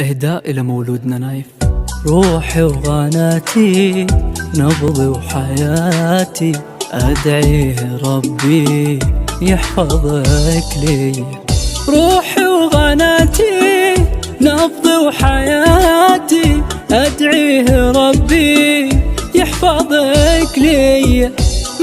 إهداء إلى مولودنا نايف. روحي وغناتي نبضي وحياتي، أدعيه ربي يحفظك لي. روحي وغناتي نبضي وحياتي، أدعيه ربي يحفظك لي.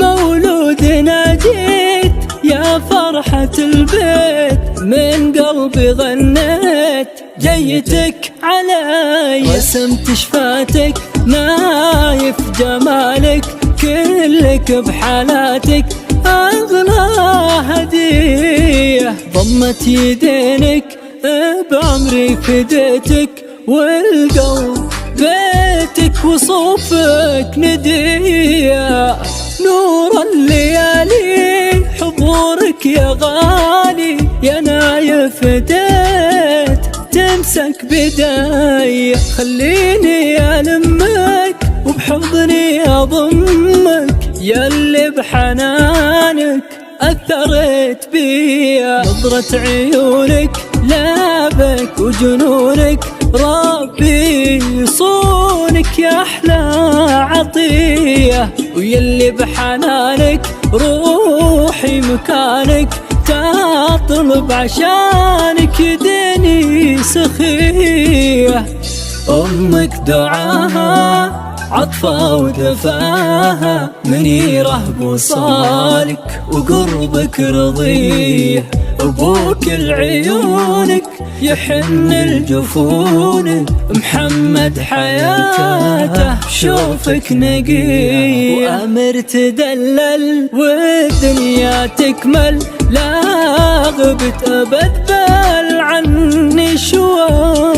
مولودنا جيت يا فرحة البيت، من قلبي غنيت جيتك علي. رسمت شفاتك نايف جمالك، كلك بحالاتك أغلى هدية. ضمت يدينك بعمري فديتك، والقلب بيتك وصوفك ندية. نور الليالي حضورك يا غالي، يا نايف ديت تمسك بداية. خليني ألمك وبحضني أضمك، ياللي بحنانك أثرت بيا. نظرة عيونك لابك وجنونك، ربي يصونك يا أحلى عطية. ويلي بحنانك روحي مكانك، تطلب عشانك يديني سخية. أمك دعاها عطفة ودفاها، منيرة بوصالك وقربك رضيه. أبوك العيونك يحن الجفون، محمد حياته شوفك نقيه. وأمر تدلل والدنيا تكمل، لا غبت أبد بل عني شوي.